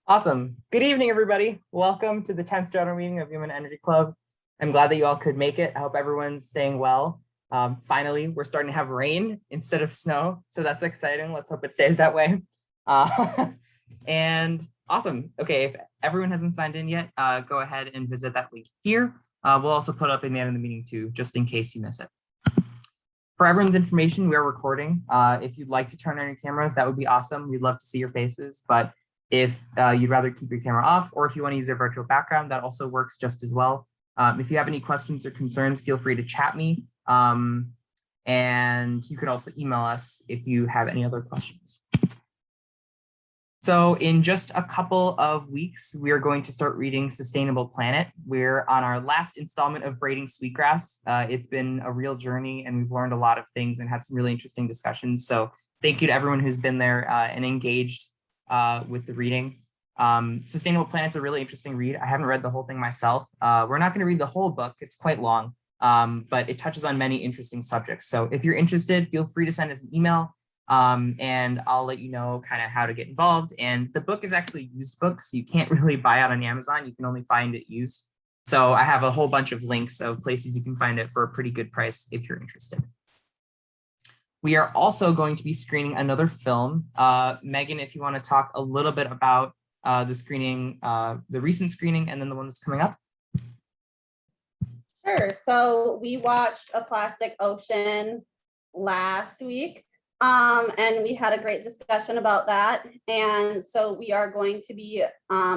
Awesome. Good evening, everybody. Welcome to the 10th general meeting of Human Energy Club. I'm glad that you all could make it. I hope everyone's staying well. Finally, we're starting to have rain instead of snow, so that's exciting. Let's hope it stays that way. And awesome. Okay, if everyone hasn't signed in yet, go ahead and visit that link here. We'll also put up in the end of the meeting too, just in case you miss it. For everyone's information, we are recording. If you'd like to turn on your cameras, that would be awesome. We'd love to see your faces, but if you'd rather keep your camera off, or if you want to use your virtual background, that also works just as well. If you have any questions or concerns, feel free to chat me. And you could also email us if you have any other questions. So in just a couple of weeks, we are going to start reading Sustainable Planet. We're on our last installment of Braiding Sweetgrass. It's been a real journey and we've learned a lot of things and had some really interesting discussions. So thank you to everyone who's been there and engaged with the reading. Sustainable Planet's a really interesting read. I haven't read the whole thing myself. We're not going to read the whole book. It's quite long, but it touches on many interesting subjects. So if you're interested, feel free to send us an email and I'll let you know kind of how to get involved. And the book is actually a used book, so you can't really buy it on Amazon. You can only find it used. So I have a whole bunch of links of places you can find it for a pretty good price if you're interested. We are also going to be screening another film. Megan, if you want to talk a little bit about the screening, the recent screening, and then the one that's coming up. Sure. So we watched A Plastic Ocean last week, and we had a great discussion about that. And so we are going to be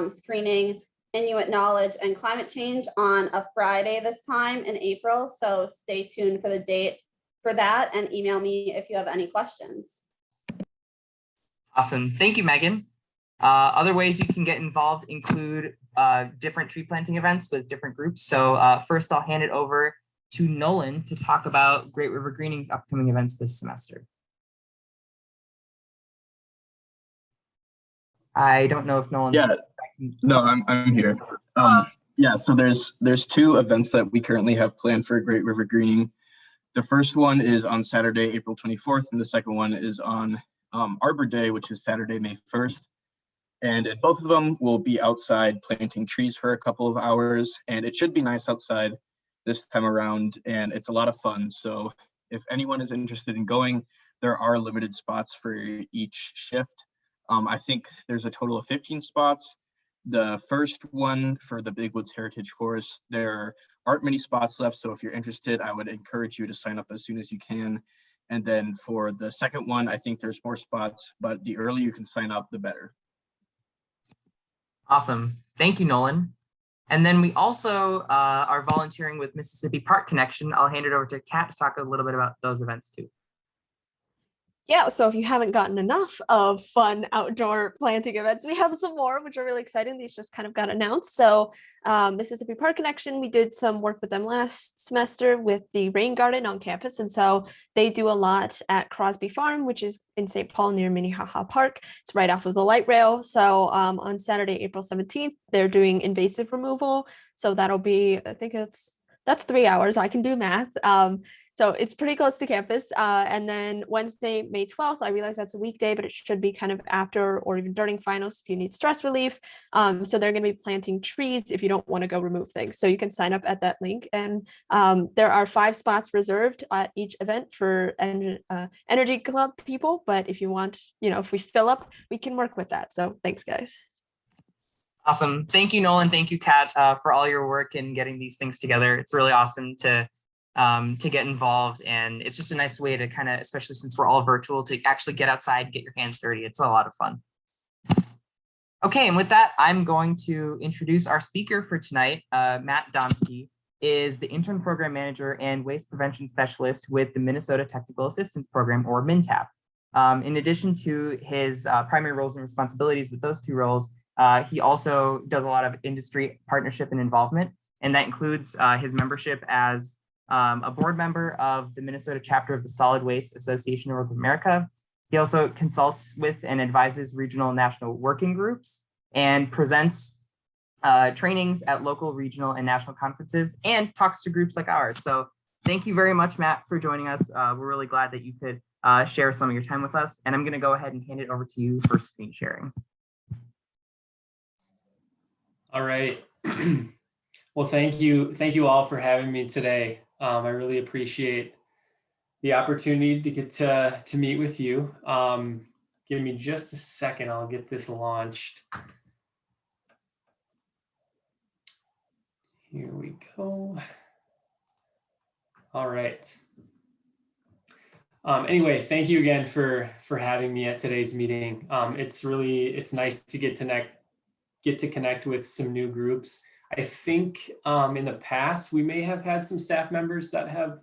screening Inuit Knowledge and Climate Change on a Friday this time in April. So stay tuned for the date for that and email me if you have any questions. Awesome. Thank you, Megan. Other ways you can get involved include different tree planting events with different groups. So first I'll hand it over to Nolan to talk about Great River Greening's upcoming events this semester. I don't know if Nolan's— Yeah, no, I'm here. Yeah, so there's two events that we currently have planned for Great River Greening. The first one is on Saturday, April 24th, and the second one is on Arbor Day, which is Saturday, May 1st. And at both of them, we'll be outside planting trees for a couple of hours, and it should be nice outside this time around, and it's a lot of fun. So if anyone is interested in going, there are limited spots for each shift. I think there's a total of 15 spots. The first one for the Big Woods Heritage Forest, there aren't many spots left, so if you're interested, I would encourage you to sign up as soon as you can. And then for the second one, I think there's more spots, but the earlier you can sign up, the better. Awesome. Thank you, Nolan. And then we also are volunteering with Mississippi Park Connection. I'll hand it over to Kat to talk a little bit about those events too. Yeah, so if you haven't gotten enough of fun outdoor planting events, we have some more, which are really exciting. These just kind of got announced. So Mississippi Park Connection, we did some work with them last semester with the rain garden on campus. And so they do a lot at Crosby Farm, which is in St. Paul near Minnehaha Park. It's right off of the light rail. So on Saturday, April 17th, they're doing invasive removal. So that'll be, I think that's 3 hours. I can do math. So it's pretty close to campus. And then Wednesday, May 12th, I realize that's a weekday, but it should be kind of after or even during finals if you need stress relief. So they're going to be planting trees if you don't want to go remove things. So you can sign up at that link. And there are 5 spots reserved at each event for Energy Club people. But if you want, if we fill up, we can work with that. So thanks, guys. Awesome. Thank you, Nolan. Thank you, Kat, for all your work in getting these things together. It's really awesome to get involved, and it's just a nice way to kind of, especially since we're all virtual, to actually get outside, get your hands dirty. It's a lot of fun. Okay, and with that, I'm going to introduce our speaker for tonight. Matt Domski is the intern program manager and waste prevention specialist with the Minnesota Technical Assistance Program, or MnTAP. In addition to his primary roles and responsibilities with those 2 roles, he also does a lot of industry partnership and involvement, and that includes his membership as a board member of the Minnesota chapter of the Solid Waste Association of North America. He also consults with and advises regional and national working groups and presents trainings at local, regional, and national conferences and talks to groups like ours. So thank you very much, Matt, for joining us. We're really glad that you could share some of your time with us. And I'm going to go ahead and hand it over to you for screen sharing. All right. Well, thank you all for having me today. I really appreciate the opportunity to get to meet with you. Give me just a second, I'll get this launched. Here we go. All right. Anyway, thank you again for having me at today's meeting. It's nice to get to connect with some new groups. I think in the past we may have had some staff members that have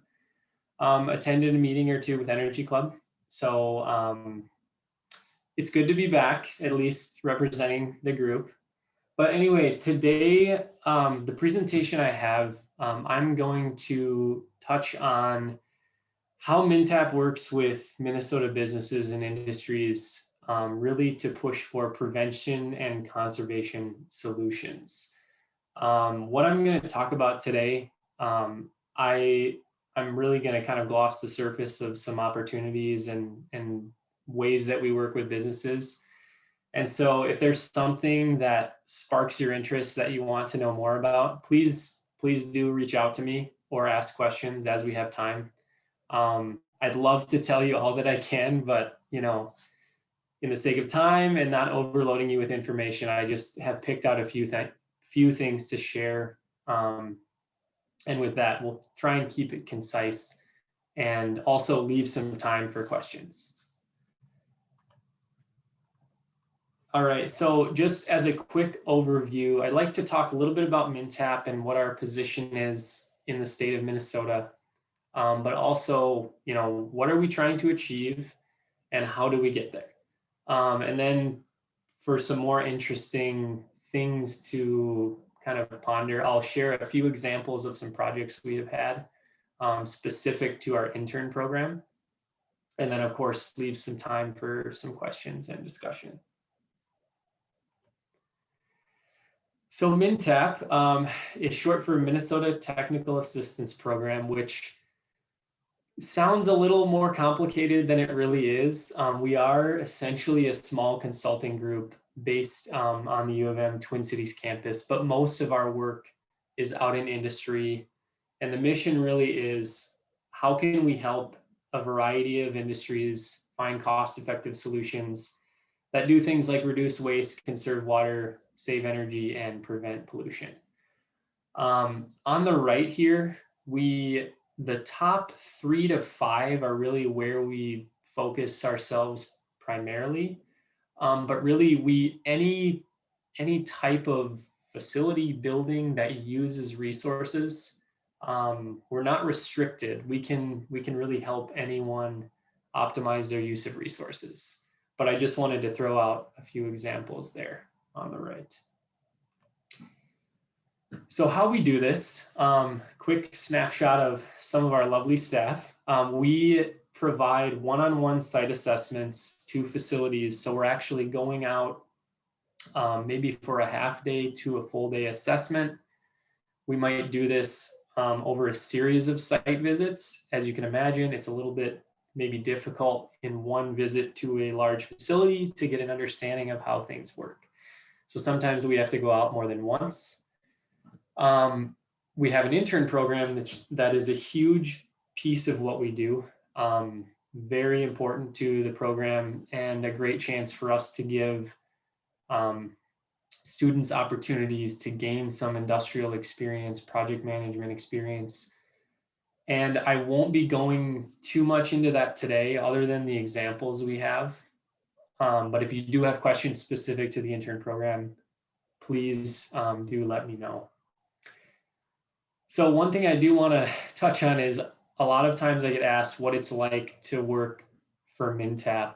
attended a meeting or two with Energy Club. So it's good to be back, at least representing the group. But anyway, today, the presentation I have, I'm going to touch on how MnTAP works with Minnesota businesses and industries, really to push for prevention and conservation solutions. What I'm going to talk about today, I'm really going to kind of gloss the surface of some opportunities and ways that we work with businesses. And so if there's something that sparks your interest that you want to know more about, please do reach out to me or ask questions as we have time. I'd love to tell you all that I can, but in the sake of time and not overloading you with information, I just have picked out a few things to share. And with that, we'll try and keep it concise and also leave some time for questions. All right, so just as a quick overview, I'd like to talk a little bit about MnTAP and what our position is in the state of Minnesota, but also, what are we trying to achieve and how do we get there? And then for some more interesting things to kind of ponder, I'll share a few examples of some projects we have had specific to our intern program. And then of course, leave some time for some questions and discussion. So MnTAP is short for Minnesota Technical Assistance Program, which sounds a little more complicated than it really is. We are essentially a small consulting group based on the U of M Twin Cities campus, but most of our work is out in industry. And the mission really is, how can we help a variety of industries find cost-effective solutions that do things like reduce waste, conserve water, save energy, and prevent pollution. On the right here, the top 3 to 5 are really where we focus ourselves primarily. But really, any type of facility building that uses resources, we're not restricted. We can really help anyone optimize their use of resources. But I just wanted to throw out a few examples there on the right. So how we do this, quick snapshot of some of our lovely staff. We provide one-on-one site assessments to facilities. So we're actually going out maybe for a half day to a full day assessment. We might do this over a series of site visits. As you can imagine, it's a little bit maybe difficult in one visit to a large facility to get an understanding of how things work. So sometimes we have to go out more than once. We have an intern program that is a huge piece of what we do. Very important to the program and a great chance for us to give students opportunities to gain some industrial experience, project management experience. And I won't be going too much into that today other than the examples we have. But if you do have questions specific to the intern program, please do let me know. So one thing I do want to touch on is a lot of times I get asked what it's like to work for MnTAP.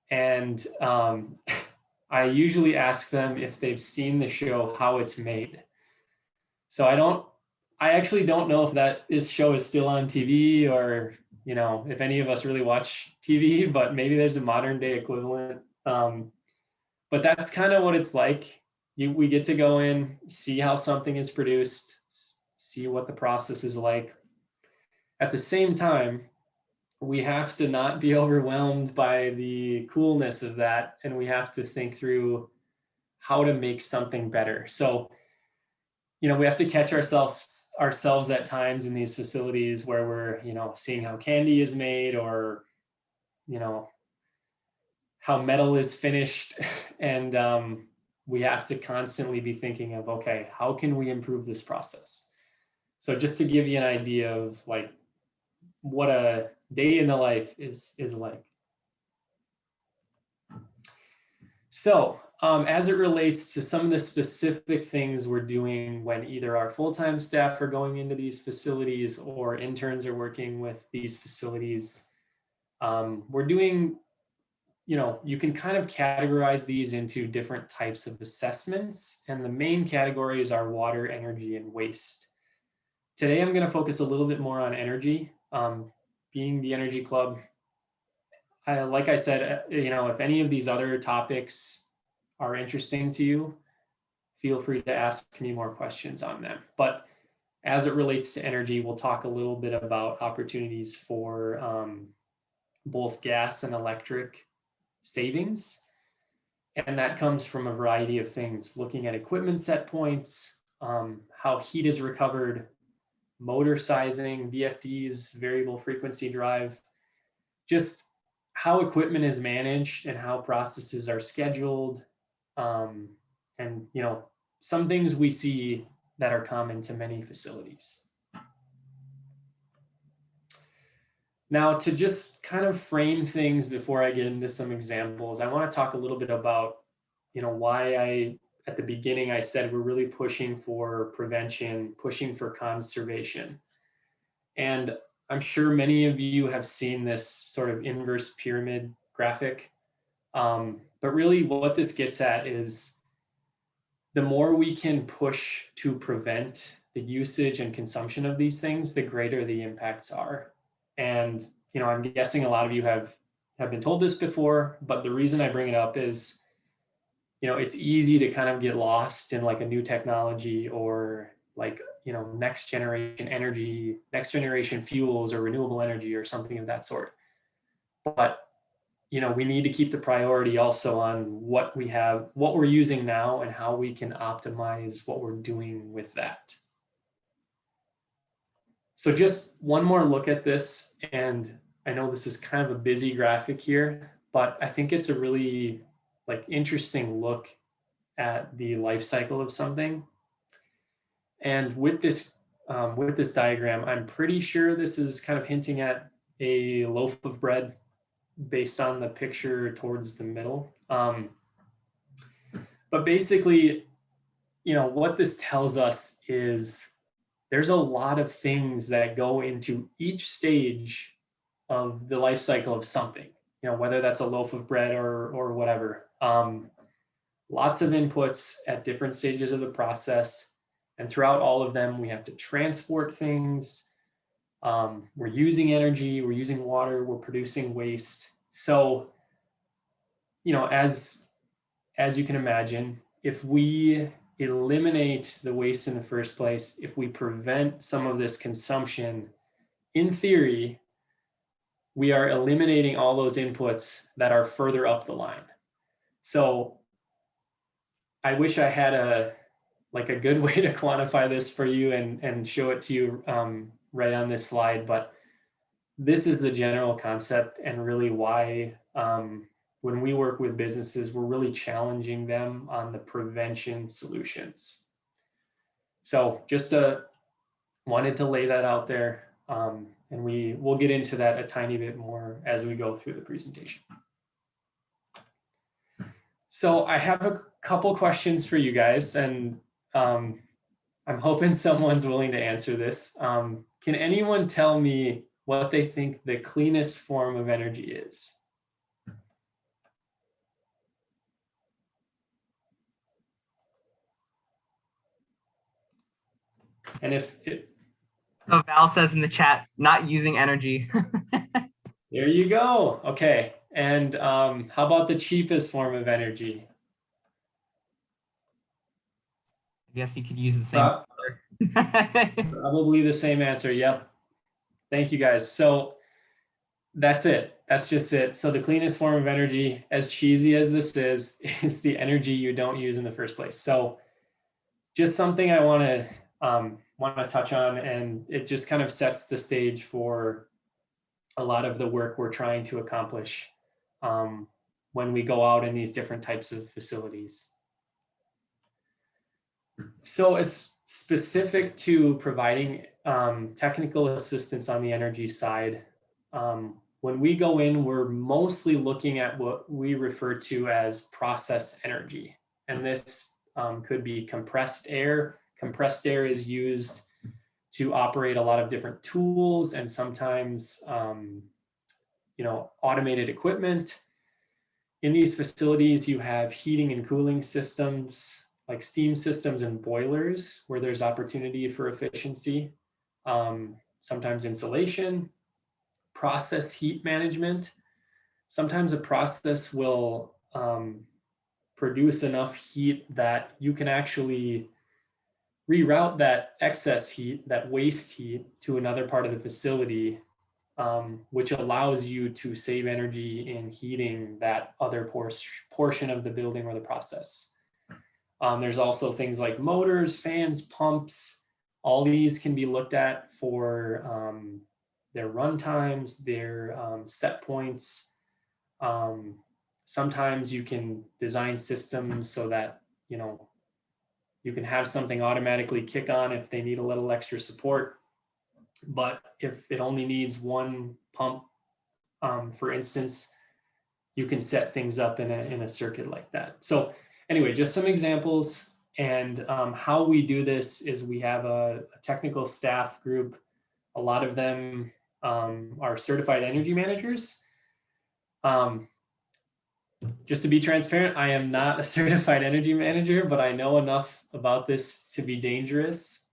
And I usually ask them if they've seen the show How It's Made. So I actually don't know if this show is still on TV or, if any of us really watch TV, but maybe there's a modern day equivalent. But that's kind of what it's like. We get to go in, see how something is produced, see what the process is like. At the same time, we have to not be overwhelmed by the coolness of that. And we have to think through how to make something better. So, you know, we have to catch ourselves at times in these facilities where we're, you know, seeing how candy is made, or, you know, how metal is finished. And we have to constantly be thinking of, okay, how can we improve this process? So just to give you an idea of like what a day in the life is like. So as it relates to some of the specific things we're doing when either our full-time staff are going into these facilities or interns are working with these facilities, we're doing, you know, you can kind of categorize these into different types of assessments. And the main categories are water, energy, and waste. Today, I'm going to focus a little bit more on energy. Being the Energy Club, like I said, you know, if any of these other topics are interesting to you, feel free to ask me more questions on them. But as it relates to energy, we'll talk a little bit about opportunities for both gas and electric savings. And that comes from a variety of things, looking at equipment set points, how heat is recovered, motor sizing, VFDs, variable frequency drive, just how equipment is managed and how processes are scheduled. And, you know, some things we see that are common to many facilities. Now, to just kind of frame things before I get into some examples, I want to talk a little bit about, you know, why at the beginning, I said we're really pushing for prevention, pushing for conservation. And I'm sure many of you have seen this sort of inverse pyramid graphic. But really what this gets at is the more we can push to prevent the usage and consumption of these things, the greater the impacts are. And, you know, I'm guessing a lot of you have been told this before, but the reason I bring it up is, you know, it's easy to kind of get lost in like a new technology or like, you know, next generation energy, next generation fuels or renewable energy or something of that sort. But, you know, we need to keep the priority also on what we have, what we're using now and how we can optimize what we're doing with that. So just one more look at this, and I know this is kind of a busy graphic here, but I think it's a really like interesting look at the life cycle of something. And with this diagram, I'm pretty sure this is kind of hinting at a loaf of bread based on the picture towards the middle. But basically, you know, what this tells us is there's a lot of things that go into each stage of the life cycle of something, you know, whether that's a loaf of bread or whatever. Lots of inputs at different stages of the process. And throughout all of them, we have to transport things. We're using energy, we're using water, we're producing waste. So, you know, as you can imagine, if we eliminate the waste in the first place, if we prevent some of this consumption, in theory, we are eliminating all those inputs that are further up the line. So I wish I had a good way to quantify this for you and show it to you right on this slide, but this is the general concept and really why when we work with businesses, we're really challenging them on the prevention solutions. So just wanted to lay that out there, and we'll get into that a tiny bit more as we go through the presentation. So I have a couple questions for you guys, and I'm hoping someone's willing to answer this. Can anyone tell me what they think the cleanest form of energy is? And So Val says in the chat, not using energy. there you go. Okay. And how about the cheapest form of energy? I guess you could use the same. Probably the same answer. Yep. Thank you guys. So That's it. That's just it. So the cleanest form of energy, as cheesy as this is the energy you don't use in the first place. So just something I want to touch on, and it just kind of sets the stage for a lot of the work we're trying to accomplish when we go out in these different types of facilities. So as specific to providing technical assistance on the energy side, when we go in, we're mostly looking at what we refer to as process energy. And this could be compressed air. Compressed air is used to operate a lot of different tools and sometimes automated equipment. In these facilities, you have heating and cooling systems like steam systems and boilers where there's opportunity for efficiency. Sometimes insulation, process heat management. Sometimes a process will produce enough heat that you can actually reroute that excess heat, that waste heat, to another part of the facility, which allows you to save energy in heating that other portion of the building or the process. There's also things like motors, fans, pumps. All these can be looked at for their run times, their set points. Sometimes you can design systems so that you can have something automatically kick on if they need a little extra support. But if it only needs one pump, for instance, you can set things up in a circuit like that. So anyway, just some examples. And how we do this is we have a technical staff group. A lot of them are certified energy managers. Just to be transparent, I am not a certified energy manager, but I know enough about this to be dangerous.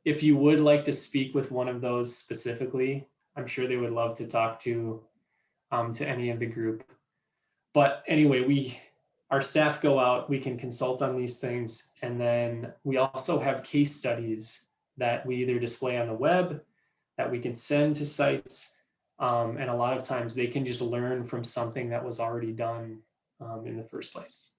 If you would like to speak with one of those specifically, I'm sure they would love to talk to any of the group. But anyway, our staff go out, we can consult on these things, and then we also have case studies that we either display on the web, that we can send to sites, and a lot of times they can just learn from something that was already done in the first place.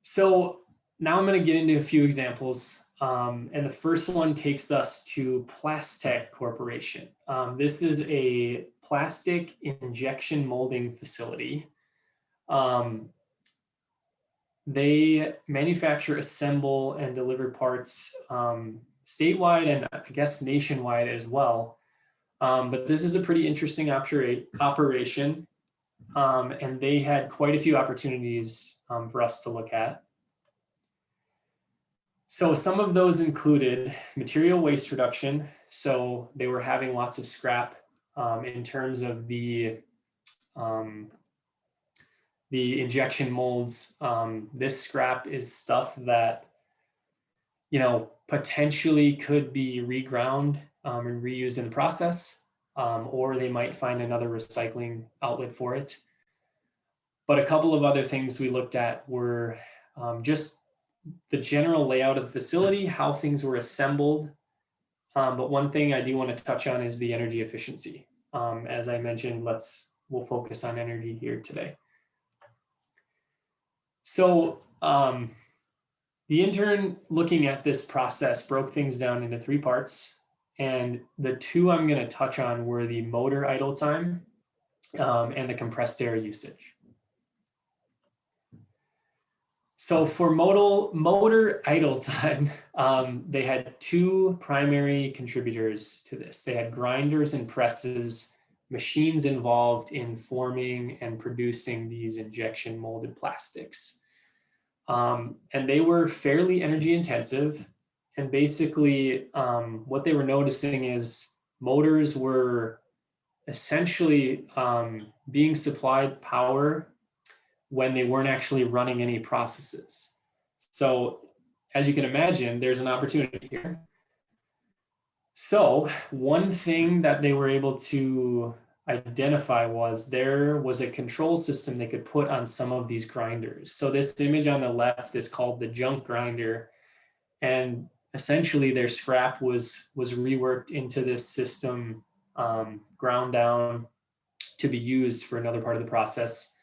So now I'm going to get into a few examples. And the first one takes us to Plastech Corporation. This is a plastic injection molding facility. They manufacture, assemble, and deliver parts statewide and I guess nationwide as well. But this is a pretty interesting operation. And they had quite a few opportunities for us to look at. So some of those included material waste reduction. So they were having lots of scrap in terms of the injection molds. This scrap is stuff that, potentially could be reground and reused in the process, or they might find another recycling outlet for it. But a couple of other things we looked at were just the general layout of the facility, how things were assembled. But one thing I do want to touch on is the energy efficiency. As I mentioned, we'll focus on energy here today. So the intern looking at this process broke things down into 3 parts. And the 2 I'm going to touch on were the motor idle time and the compressed air usage. So for motor idle time, they had 2 primary contributors to this. They had grinders and presses, machines involved in forming and producing these injection molded plastics. And they were fairly energy intensive. And basically what they were noticing is motors were essentially being supplied power when they weren't actually running any processes. So as you can imagine, there's an opportunity here. So one thing that they were able to identify was there was a control system they could put on some of these grinders. So this image on the left is called the junk grinder. And essentially their scrap was reworked into this system ground down to be used for another part of the process.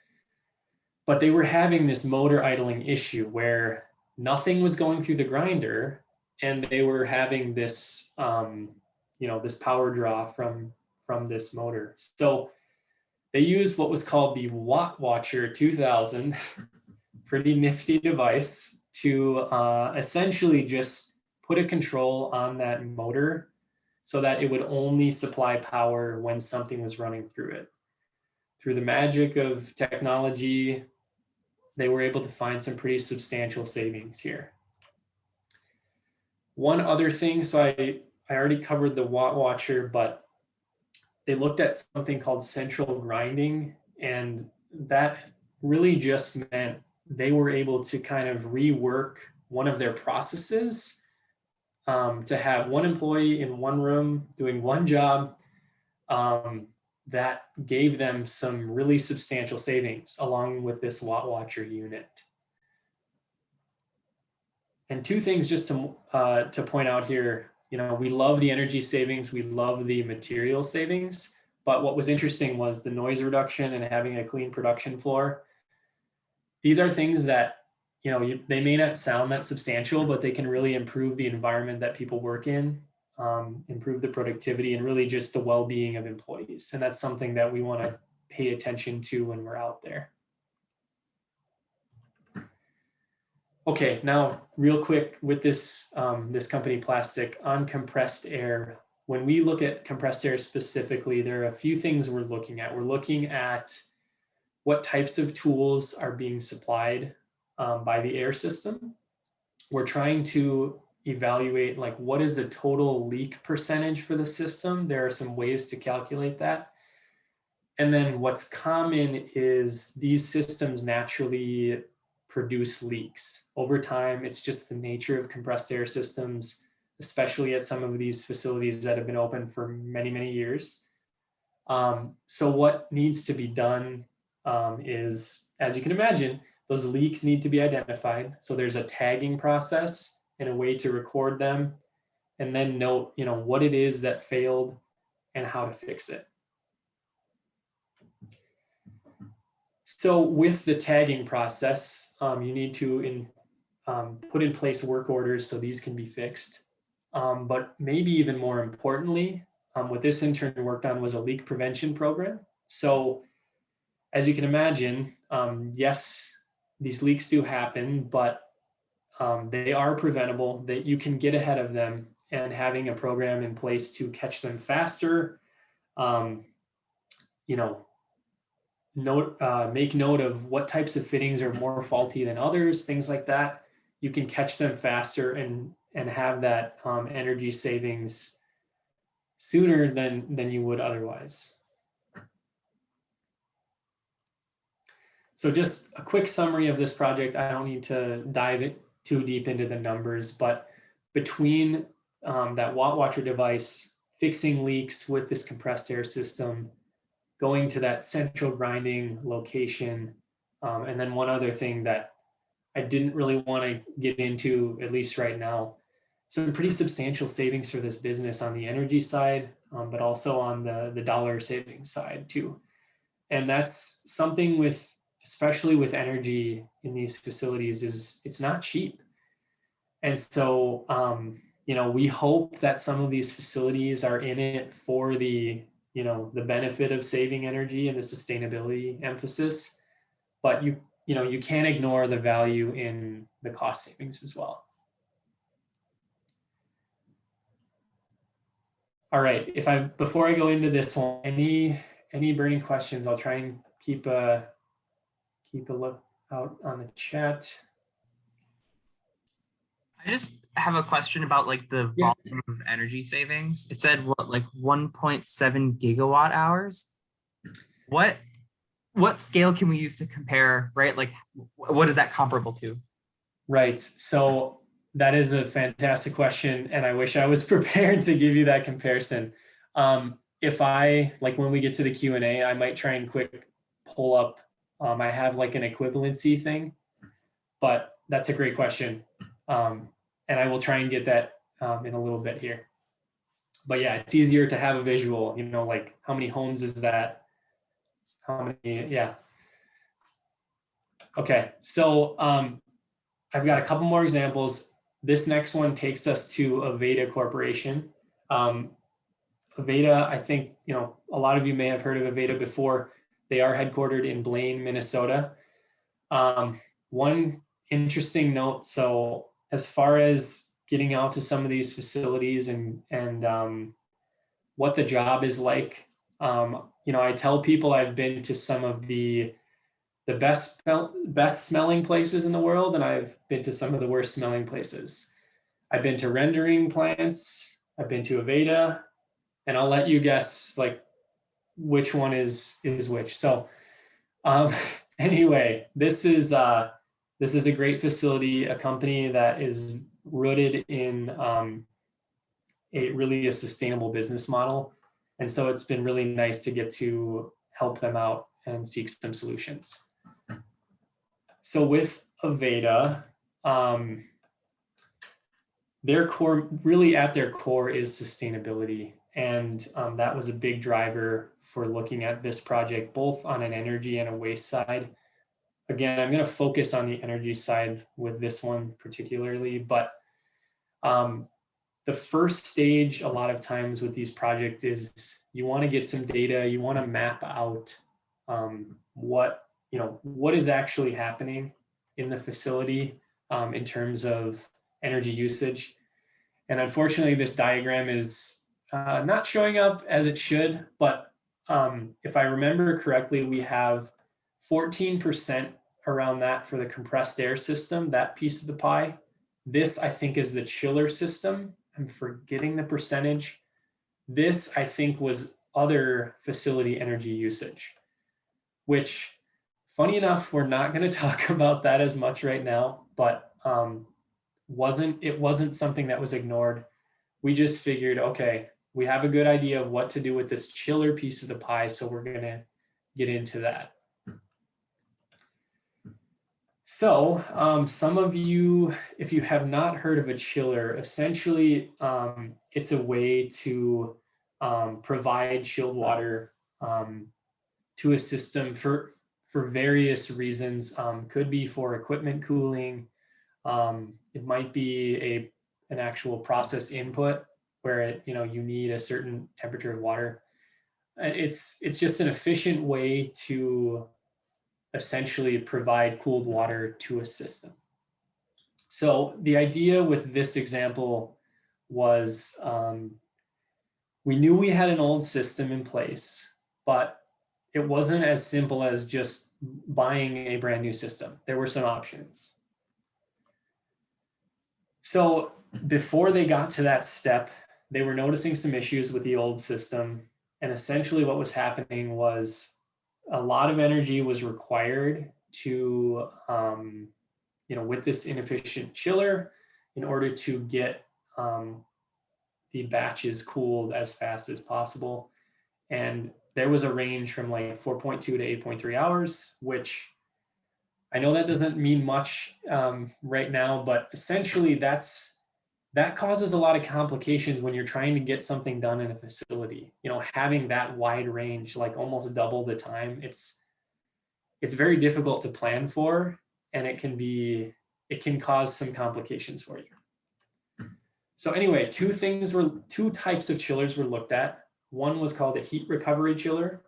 But they were having this motor idling issue where nothing was going through the grinder, and they were having this, this power draw from this motor. So they used what was called the Watt Watcher 2000, pretty nifty device, to essentially just put a control on that motor so that it would only supply power when something was running through it. Through the magic of technology, they were able to find some pretty substantial savings here. One other thing, so I already covered the Watt Watcher, but they looked at something called central grinding, and that really just meant they were able to kind of rework one of their processes to have one employee in one room doing one job. That gave them some really substantial savings along with this Watt Watcher unit. And two things just to point out here, we love the energy savings, we love the material savings, but what was interesting was the noise reduction and having a clean production floor. These are things that, they may not sound that substantial, but they can really improve the environment that people work in, improve the productivity, and really just the well-being of employees. And that's something that we want to pay attention to when we're out there. Okay, now real quick with this, this company Plastic on compressed air. When we look at compressed air specifically, there are a few things we're looking at. We're looking at what types of tools are being supplied by the air system. We're trying to evaluate like what is the total leak percentage for the system. There are some ways to calculate that. And then what's common is these systems naturally produce leaks. Over time, it's just the nature of compressed air systems, especially at some of these facilities that have been open for many, many years. So what needs to be done is, as you can imagine, those leaks need to be identified. So there's a tagging process and a way to record them, and then note, what it is that failed and how to fix it. So with the tagging process, you need to put in place work orders so these can be fixed. But maybe even more importantly, what this intern worked on was a leak prevention program. So as you can imagine, yes, these leaks do happen, but they are preventable, that you can get ahead of them, and having a program in place to catch them faster, make note of what types of fittings are more faulty than others, things like that. You can catch them faster and have that energy savings sooner than you would otherwise. So just a quick summary of this project. I don't need to dive too deep into the numbers, but between that Watt Watcher device, fixing leaks with this compressed air system, going to that central grinding location, and then one other thing that I didn't really want to get into, at least right now, some pretty substantial savings for this business on the energy side, but also on the dollar savings side too. And that's something especially with energy in these facilities, is it's not cheap. And so, we hope that some of these facilities are in it for the benefit of saving energy and the sustainability emphasis, but you can't ignore the value in the cost savings as well. All right, before I go into this one, any burning questions, I'll try and keep a look out on the chat. I just have a question about like the volume of energy savings. It said what, like 1.7 gigawatt hours? What scale can we use to compare, right? Like what is that comparable to? Right, so that is a fantastic question, and I wish I was prepared to give you that comparison. If when we get to the Q&A, I might try and quick pull up, I have like an equivalency thing, but that's a great question. And I will try and get that in a little bit here. But yeah, it's easier to have a visual, you know, like how many homes is that? How many, yeah. Okay, so I've got a couple more examples. This next one takes us to Aveda Corporation. Aveda, I think, you know, a lot of you may have heard of Aveda before. They are headquartered in Blaine, Minnesota. One interesting note, so as far as getting out to some of these facilities and what the job is like, you know, I tell people I've been to some of the best smelling places in the world, and I've been to some of the worst smelling places. I've been to rendering plants, I've been to Aveda, and I'll let you guess like which one is which. So anyway, this is a great facility, a company that is rooted in a sustainable business model. And so it's been really nice to get to help them out and seek some solutions. So with Aveda, their core, really at their core, is sustainability. And that was a big driver for looking at this project, both on an energy and a waste side. Again, I'm going to focus on the energy side with this one particularly, but the first stage a lot of times with these projects is you want to get some data, you want to map out what is actually happening in the facility in terms of energy usage. And unfortunately, this diagram is not showing up as it should, but if I remember correctly, we have 14% around that for the compressed air system, that piece of the pie. This, I think, is the chiller system. I'm forgetting the percentage. This, I think, was other facility energy usage, which, funny enough, we're not going to talk about that as much right now, but it wasn't something that was ignored. We just figured, okay, we have a good idea of what to do with this chiller piece of the pie, so we're going to get into that. So some of you, if you have not heard of a chiller, essentially it's a way to provide chilled water to a system for various reasons. Could be for equipment cooling. It might be an actual process input where you need a certain temperature of water. It's just an efficient way to essentially provide cooled water to a system. So the idea with this example was we knew we had an old system in place, but it wasn't as simple as just buying a brand new system. There were some options. So before they got to that step, they were noticing some issues with the old system. And essentially what was happening was a lot of energy was required to, with this inefficient chiller in order to get the batches cooled as fast as possible. And there was a range from like 4.2 to 8.3 hours, which I know that doesn't mean much right now, but essentially that causes a lot of complications when you're trying to get something done in a facility. Having that wide range, like almost double the time, it's very difficult to plan for, and it can cause some complications for you. So anyway, two types of chillers were looked at. One was called a heat recovery chiller,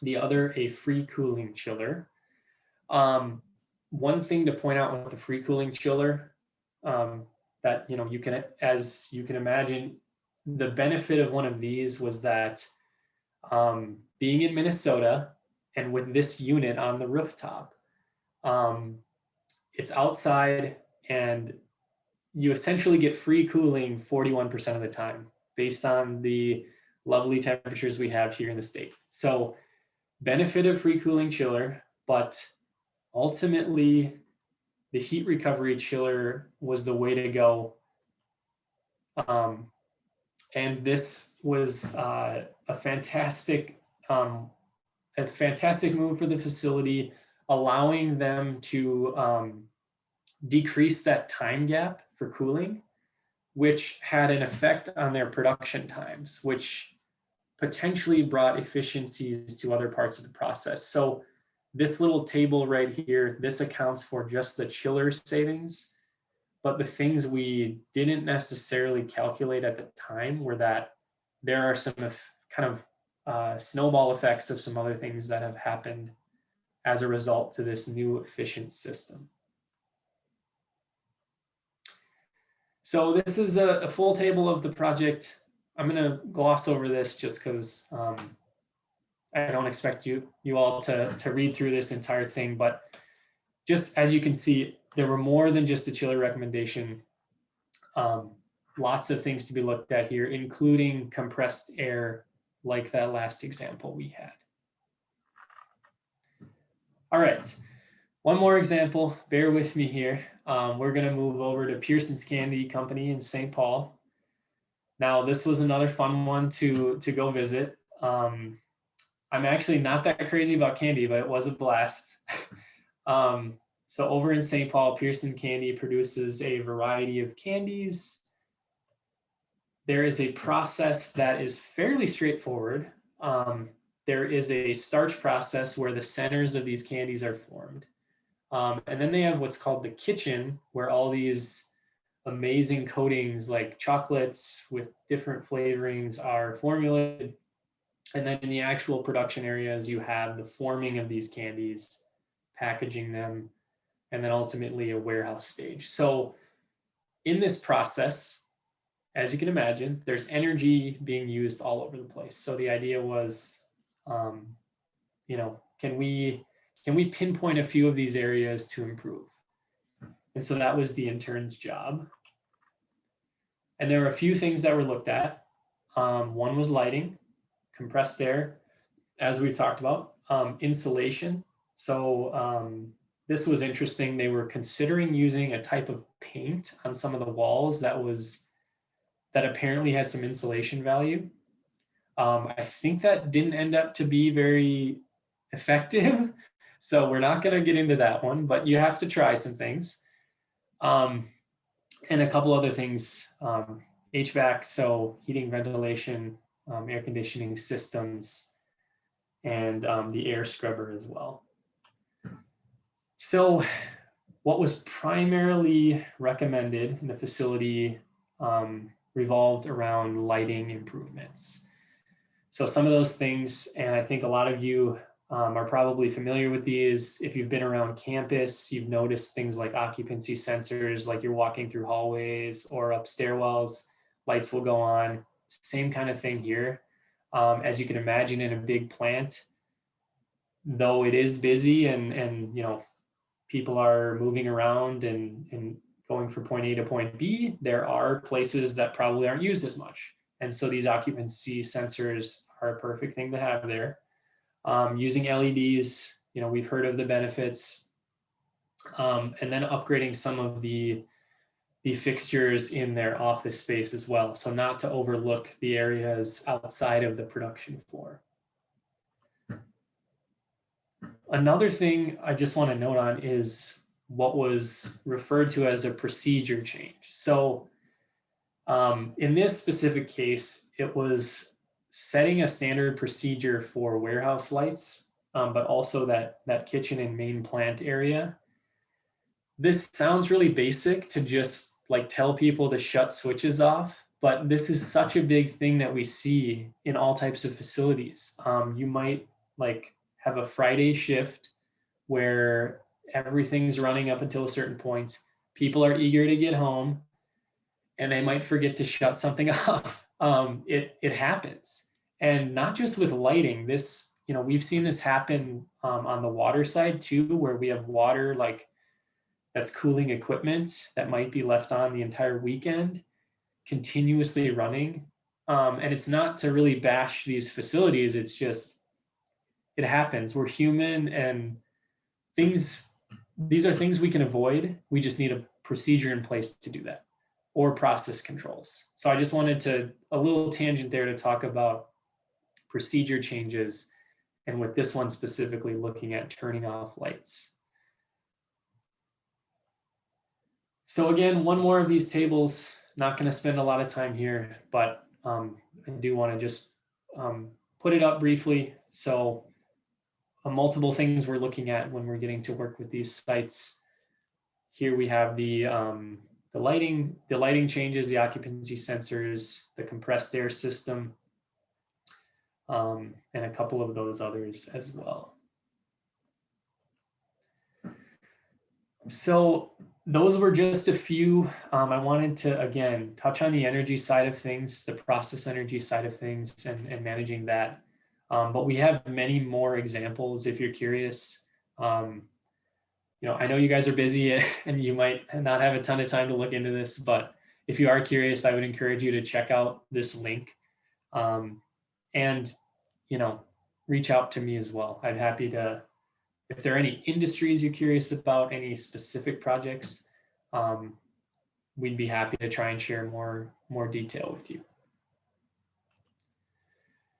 the other a free cooling chiller. One thing to point out with the free cooling chiller, that as you can imagine, the benefit of one of these was that being in Minnesota and with this unit on the rooftop, it's outside and you essentially get free cooling 41% of the time based on the lovely temperatures we have here in the state. So benefit of free cooling chiller, but ultimately the heat recovery chiller was the way to go. And this was a fantastic move for the facility, allowing them to decrease that time gap for cooling which had an effect on their production times, which potentially brought efficiencies to other parts of the process. So this little table right here, this accounts for just the chiller savings, but the things we didn't necessarily calculate at the time were that there are some kind of snowball effects of some other things that have happened as a result to this new efficient system. So this is a full table of the project. I'm going to gloss over this just because I don't expect you all to read through this entire thing, but just as you can see, there were more than just a chiller recommendation. Lots of things to be looked at here, including compressed air, like that last example we had. All right, one more example, bear with me here. We're gonna move over to Pearson's Candy Company in St. Paul. Now, this was another fun one to go visit. I'm actually not that crazy about candy, but it was a blast. So over in St. Paul, Pearson Candy produces a variety of candies. There is a process that is fairly straightforward. There is a starch process where the centers of these candies are formed. And then they have what's called the kitchen, where all these amazing coatings like chocolates with different flavorings are formulated. And then in the actual production areas, you have the forming of these candies, packaging them, and then ultimately a warehouse stage. So in this process, as you can imagine, there's energy being used all over the place. So the idea was, can we pinpoint a few of these areas to improve? And so that was the intern's job. And there were a few things that were looked at. One was lighting, compressed air, as we've talked about, insulation. So this was interesting. They were considering using a type of paint on some of the walls that apparently had some insulation value. I think that didn't end up to be very effective. So we're not going to get into that one, but you have to try some things. And a couple other things, HVAC, so heating, ventilation, air conditioning systems, and the air scrubber as well. So what was primarily recommended in the facility revolved around lighting improvements. So some of those things, and I think a lot of you are probably familiar with these. If you've been around campus, you've noticed things like occupancy sensors, like you're walking through hallways or up stairwells, lights will go on. Same kind of thing here. As you can imagine, in a big plant, though it is busy and people are moving around and going from point A to point B, there are places that probably aren't used as much. And so these occupancy sensors are a perfect thing to have there. Using LEDs, we've heard of the benefits. And then upgrading some of the fixtures in their office space as well. So not to overlook the areas outside of the production floor. Another thing I just want to note on is what was referred to as a procedure change. So in this specific case, it was setting a standard procedure for warehouse lights, but also that kitchen and main plant area. This sounds really basic to just like tell people to shut switches off, but this is such a big thing that we see in all types of facilities. You might like have a Friday shift where everything's running up until a certain point. People are eager to get home and they might forget to shut something off. It happens. And not just with lighting, this, we've seen this happen on the water side too, where we have water like that's cooling equipment that might be left on the entire weekend, continuously running. And it's not to really bash these facilities, it's just, it happens. We're human and these are things we can avoid. We just need a procedure in place to do that, or process controls. So I just wanted a little tangent there to talk about procedure changes, and with this one specifically looking at turning off lights. So again, one more of these tables not going to spend a lot of time here, but I do want to just put it up briefly. So multiple things we're looking at when we're getting to work with these sites. Here we have the lighting changes, the occupancy sensors, the compressed air system, and a couple of those others as well. So those were just a few. I wanted to, again, touch on the energy side of things, the process energy side of things, and managing that. But we have many more examples if you're curious. I know you guys are busy and you might not have a ton of time to look into this, but if you are curious, I would encourage you to check out this link and, reach out to me as well. I'm happy to, if there are any industries you're curious about, any specific projects, we'd be happy to try and share more detail with you.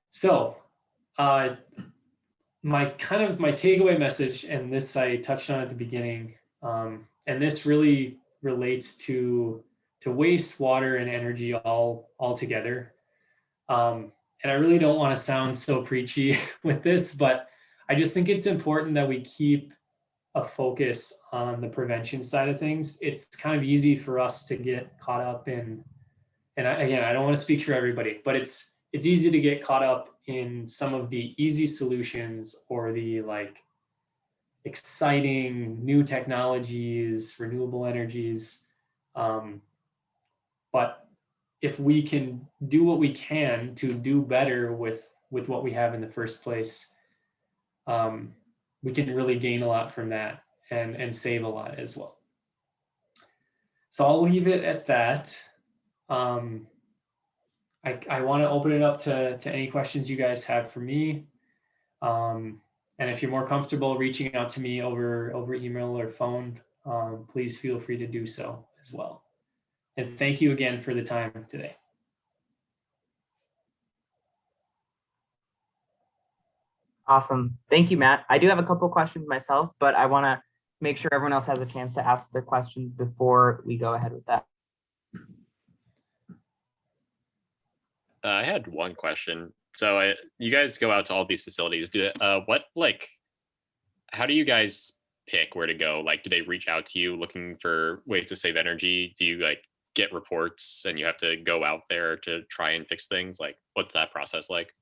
So my takeaway message, and this I touched on at the beginning, and this really relates to wastewater and energy all together. And I really don't want to sound so preachy with this, but I just think it's important that we keep a focus on the prevention side of things. It's kind of easy for us to get caught up in, and I don't want to speak for everybody, but it's easy to get caught up in some of the easy solutions or the exciting new technologies, renewable energies. But if we can do what we can to do better with what we have in the first place, we can really gain a lot from that and save a lot as well. So I'll leave it at that. I want to open it up to any questions you guys have for me. And if you're more comfortable reaching out to me over email or phone, please feel free to do so as well. And thank you again for the time today. Awesome. Thank you, Matt. I do have a couple of questions myself, but I want to make sure everyone else has a chance to ask their questions before we go ahead with that. I had one question. So you guys go out to all these facilities. How do you guys pick where to go? Do they reach out to you looking for ways to save energy? Do you get reports and you have to go out there to try and fix things? What's that process like?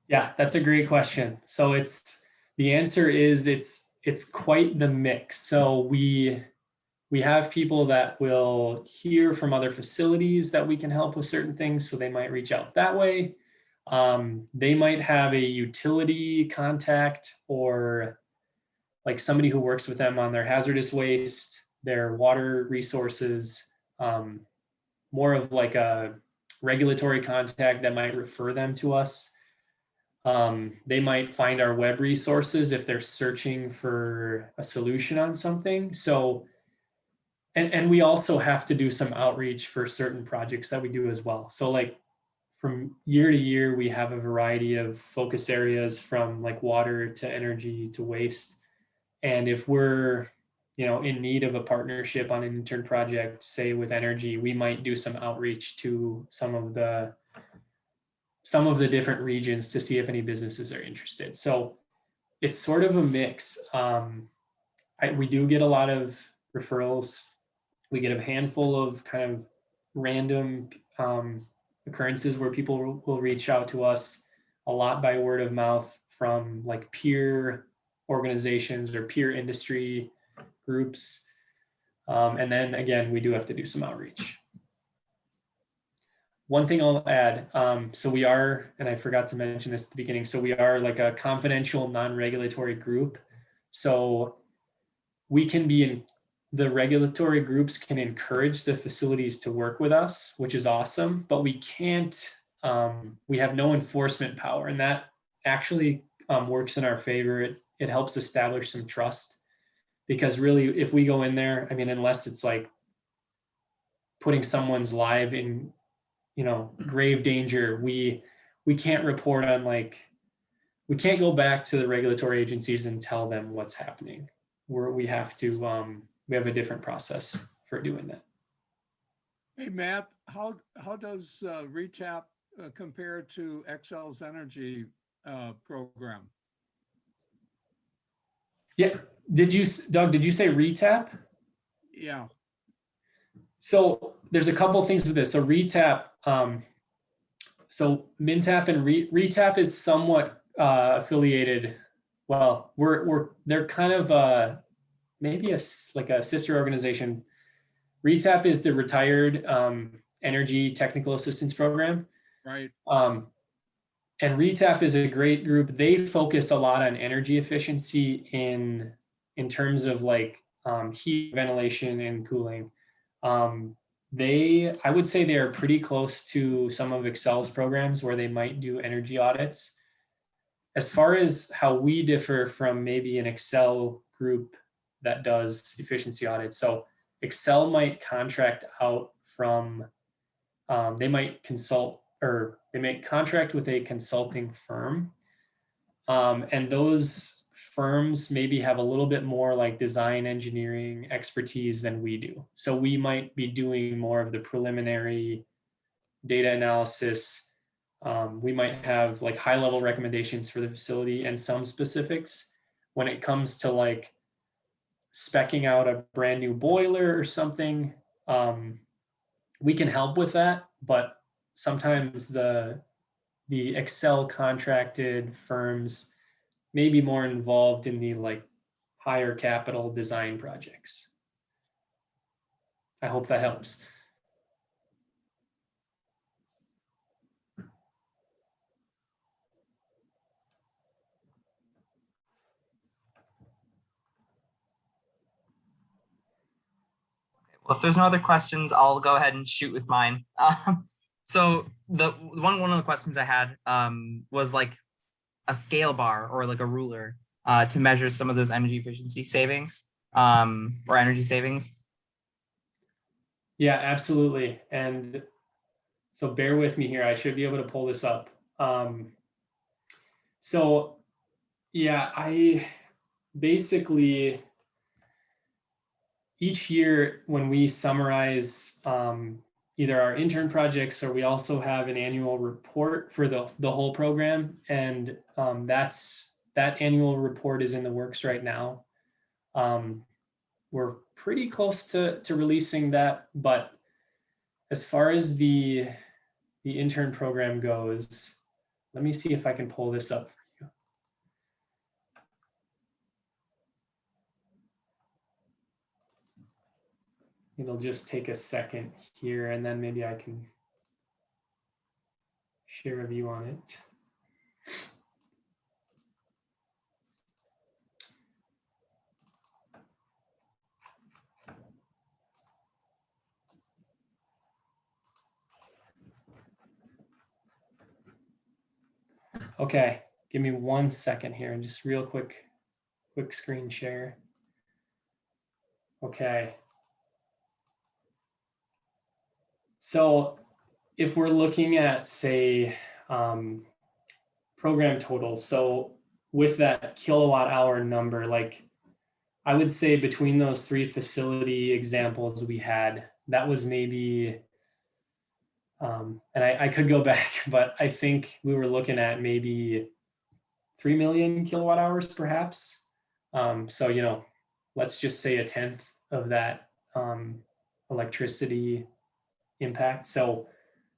Yeah, that's a great question. So the answer is it's quite the mix. So we have people that will hear from other facilities that we can help with certain things. So they might reach out that way. They might have a utility contact or somebody who works with them on their hazardous waste, their water resources, more of a regulatory contact that might refer them to us. They might find our web resources if they're searching for a solution on something. So, and we also have to do some outreach for certain projects that we do as well. So from year to year, we have a variety of focus areas from water to energy to waste. And if we're, in need of a partnership on an intern project, say with energy, we might do some outreach to some of the different regions to see if any businesses are interested. So it's sort of a mix. We do get a lot of referrals. We get a handful of kind of random occurrences where people will reach out to us, a lot by word of mouth from peer organizations or peer industry groups. And then again, we do have to do some outreach. One thing I'll add, so we are, and I forgot to mention this at the beginning, so we are a confidential non-regulatory group. So we can be the regulatory groups can encourage the facilities to work with us, which is awesome, but we can't, we have no enforcement power, and that actually works in our favor. It helps establish some trust, because really, if we go in there, unless it's putting someone's life in, grave danger, we can't report on we can't go back to the regulatory agencies and tell them what's happening. We have to, we have a different process for doing that. Hey, Matt, how does RETAP compare to Excel's energy program? Yeah. Doug, did you say RETAP? Yeah, So there's a couple things with this. So RETAP, so MnTAP and RETAP is somewhat affiliated. Well, they're kind of maybe like a sister organization. RETAP is the Retired Energy Technical Assistance Program. right. And RETAP is a great group. They focus a lot on energy efficiency in terms of like heat, ventilation, and cooling. I would say they are pretty close to some of Excel's programs where they might do energy audits. As far as how we differ from maybe an Excel group that does efficiency audits, so Excel might contract out from, they might consult, or they might contract with a consulting firm. And those firms maybe have a little bit more like design engineering expertise than we do. So we might be doing more of the preliminary data analysis. We might have like high level recommendations for the facility and some specifics. When it comes to like speccing out a brand new boiler or something, we can help with that, but sometimes the Excel contracted firms may be more involved in the like higher capital design projects. I hope that helps. Well, if there's no other questions, I'll go ahead and shoot with mine. So the one of the questions I had was like a scale bar or like a ruler to measure some of those energy efficiency savings or energy savings. Yeah, absolutely. And so bear with me here. I should be able to pull this up. So yeah, I basically, each year when we summarize either our intern projects, or we also have an annual report for the whole program. And that annual report is in the works right now. We're pretty close to releasing that, but as far as the intern program goes, let me see if I can pull this up for you. It'll just take a second here, and then maybe I can share a view on it. Okay, give me 1 second here and just real quick screen share. Okay. So if we're looking at, say, program totals, so with that kilowatt hour number, like I would say between those 3 facility examples we had, that was maybe, and I could go back, but I think we were looking at maybe 3 million kilowatt hours perhaps. So, you know, let's just say 1/10 of that electricity impact. So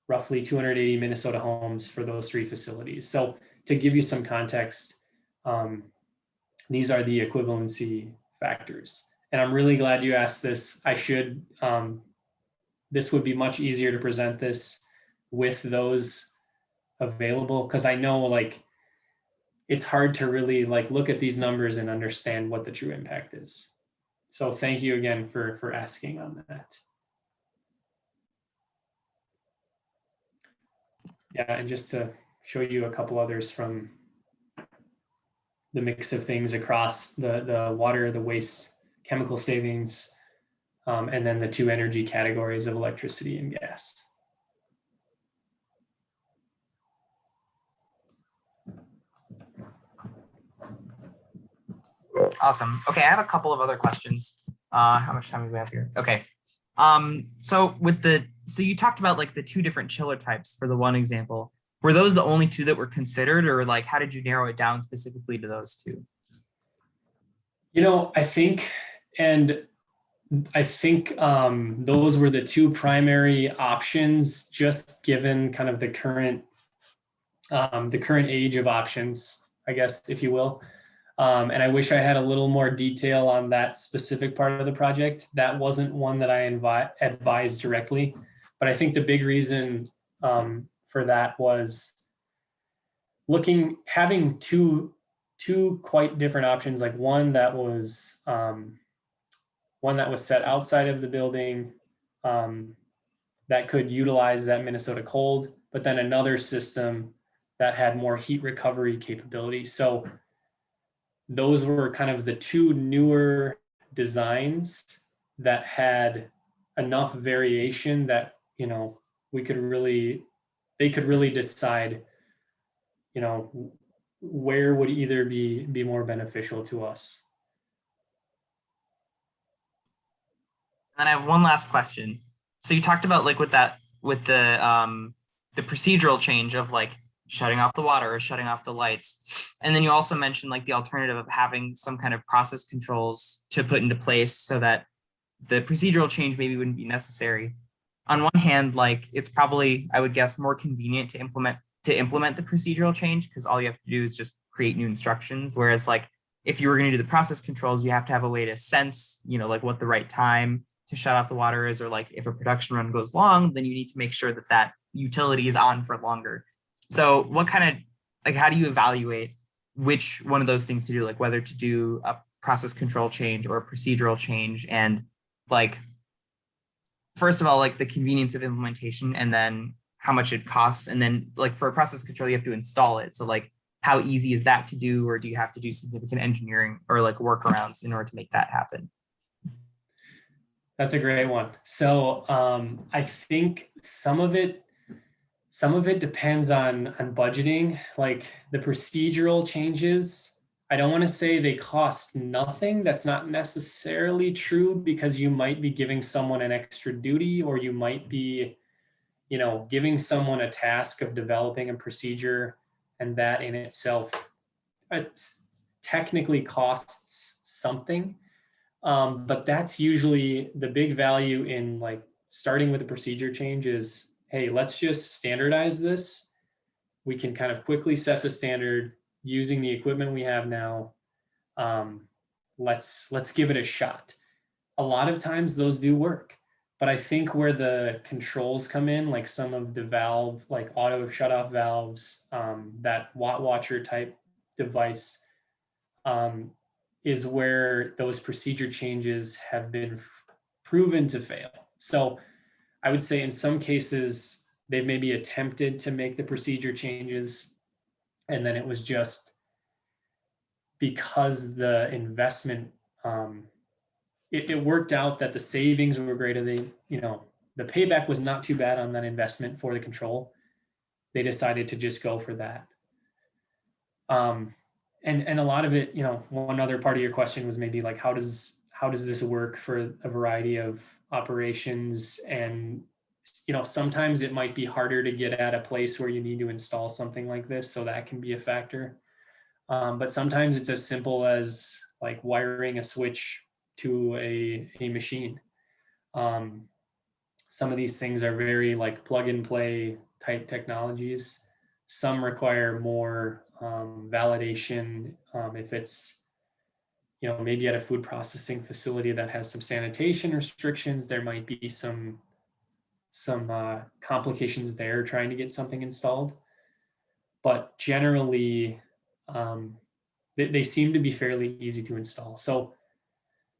roughly 280 Minnesota homes for those 3 facilities. So to give you some context, these are the equivalency factors. And I'm really glad you asked this. I should, this would be much easier to present this with those available, because I know like it's hard to really like look at these numbers and understand what the true impact is. So thank you again for asking on that. Yeah, and just to show you a couple others from the mix of things across the water, the waste, chemical savings, and then the 2 energy categories of electricity and gas. Awesome. Okay, I have a couple of other questions. How much time do we have here? Okay. So you talked about like the two different chiller types for the one example. Were those the only two that were considered, or like how did you narrow it down specifically to those two? I think, and I think those were the two primary options, just given kind of the current age of options, I guess, if you will. And I wish I had a little more detail on that specific part of the project. That wasn't one that I advised directly, but I think the big reason for that was having two quite different options, like one that was set outside of the building that could utilize that Minnesota cold, but then another system that had more heat recovery capability. So those were kind of the two newer designs that had enough variation that, they could really decide, where would either be more beneficial to us. And I have one last question. So you talked about like with the procedural change of like shutting off the water or shutting off the lights. And then you also mentioned like the alternative of having some kind of process controls to put into place so that the procedural change maybe wouldn't be necessary. On one hand, like it's probably, I would guess, more convenient to implement the procedural change because all you have to do is just create new instructions. Whereas like if you were going to do the process controls, you have to have a way to sense, like what the right time to shut off the water is, or like if a production run goes long, then you need to make sure that that utility is on for longer. So what kind of, like, how do you evaluate which one of those things to do, like whether to do a process control change or a procedural change? And like, first of all, like the convenience of implementation and then how much it costs. And then like for a process control, you have to install it. So like, how easy is that to do? Or do you have to do significant engineering or like workarounds in order to make that happen? That's a great one. So I think some of it depends on budgeting. Like the procedural changes, I don't want to say they cost nothing. That's not necessarily true because you might be giving someone an extra duty, or you might be, giving someone a task of developing a procedure, and that in itself technically costs something. But that's usually the big value in like starting with a procedure change is, hey, let's just standardize this. We can kind of quickly set the standard using the equipment we have now. Let's give it a shot. A lot of times those do work, but I think where the controls come in, like some of the valve, like auto shut off valves, that watt watcher type device, is where those procedure changes have been proven to fail. So I would say in some cases, they've maybe attempted to make the procedure changes, and then it was just because the investment, it worked out that the savings were greater. The payback was not too bad on that investment for the control. They decided to just go for that. And a lot of it, one other part of your question was maybe like, how does this work for a variety of operations? And, sometimes it might be harder to get at a place where you need to install something like this. So that can be a factor. But sometimes it's as simple as like wiring a switch to a machine. Some of these things are very like plug and play type technologies. Some require more validation. If it's, maybe at a food processing facility that has some sanitation restrictions, there might be some complications there trying to get something installed. But generally, they seem to be fairly easy to install. So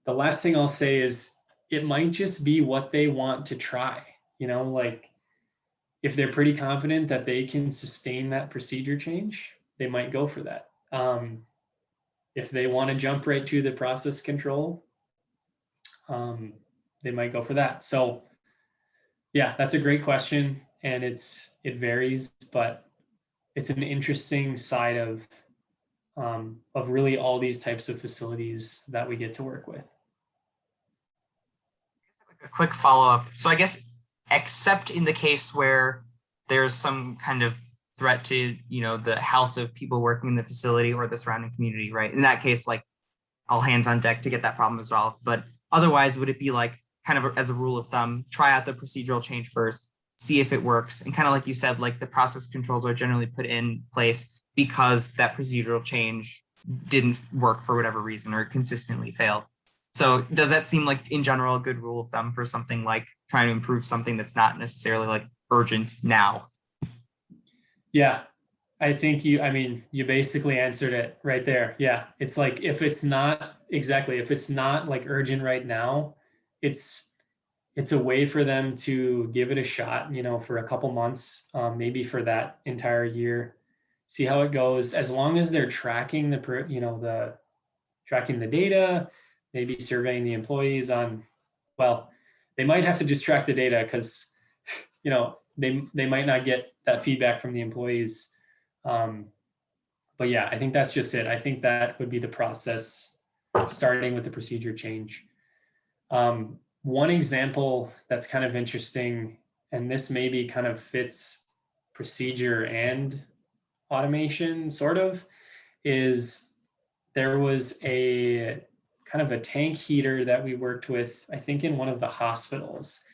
the last thing I'll say is it might just be what they want to try. Like if they're pretty confident that they can sustain that procedure change, they might go for that. If they want to jump right to the process control, they might go for that. So yeah, that's a great question. And it varies, but it's an interesting side of really all these types of facilities that we get to work with. A quick follow-up. So I guess, except in the case where there's some kind of threat to, the health of people working in the facility or the surrounding community, right? In that case, like, all hands on deck to get that problem resolved. But otherwise, would it be like, kind of as a rule of thumb, try out the procedural change first, see if it works, and kind of like you said, like the process controls are generally put in place because that procedural change didn't work for whatever reason or consistently failed. So does that seem like, in general, a good rule of thumb for something like trying to improve something that's not necessarily like urgent now? Yeah, I think you basically answered it right there. Yeah, it's like, if it's not like urgent right now, it's a way for them to give it a shot, for a couple months, maybe for that entire year, see how it goes. As long as they're tracking tracking the data, maybe surveying the employees on, well, they might have to just track the data because, they might not get that feedback from the employees. But yeah, I think that's just it. I think that would be the process, starting with the procedure change. One example that's kind of interesting, and this maybe kind of fits procedure and automation sort of, is there was a kind of a tank heater that we worked with, I think in one of the hospitals.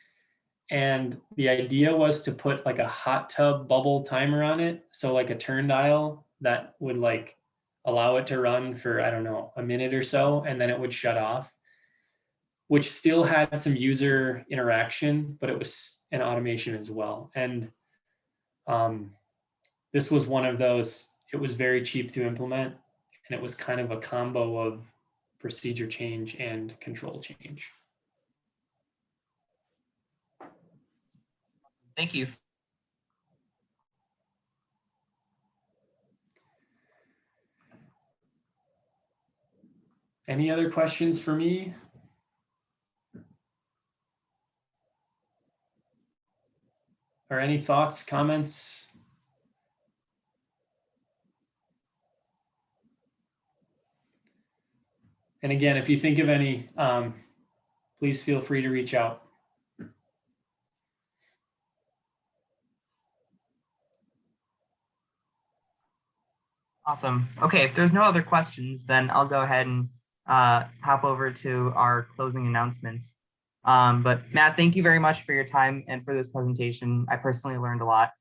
And the idea was to put like a hot tub bubble timer on it. So like a turn dial that would like allow it to run for, I don't know, a minute or so, and then it would shut off, which still had some user interaction, but it was an automation as well. And this was one of those, it was very cheap to implement, and it was kind of a combo of procedure change and control change. Thank you. Any other questions for me? Or any thoughts, comments? And again, if you think of any, please feel free to reach out. Awesome. Okay, if there's no other questions, then I'll go ahead and hop over to our closing announcements. But Matt, thank you very much for your time and for this presentation. I personally learned a lot.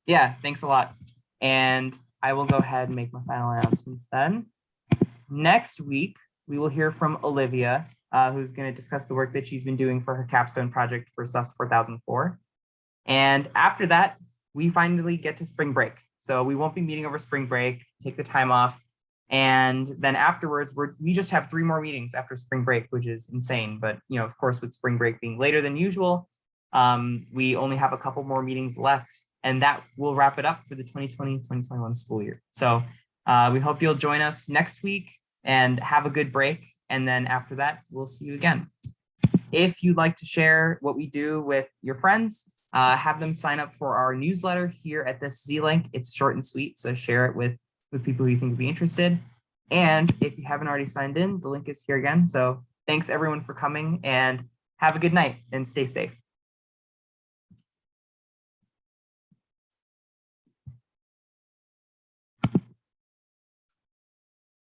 Yeah, thanks a lot. And I will go ahead and make my final announcements then. Next week, we will hear from Olivia, who's going to discuss the work that she's been doing for her capstone project for SUS 4004. And after that, we finally get to spring break. So we won't be meeting over spring break, take the time off. And then afterwards, we just have 3 more meetings after spring break, which is insane. But, of course, with spring break being later than usual, we only have a couple more meetings left, and that will wrap it up for the 2020-2021 school year. So we hope you'll join us next week and have a good break. And then after that, we'll see you again. If you'd like to share what we do with your friends, have them sign up for our newsletter here at this Z link. It's short and sweet, so share it with people who you think would be interested. And if you haven't already signed in, the link is here again. So thanks everyone for coming, and have a good night and stay safe.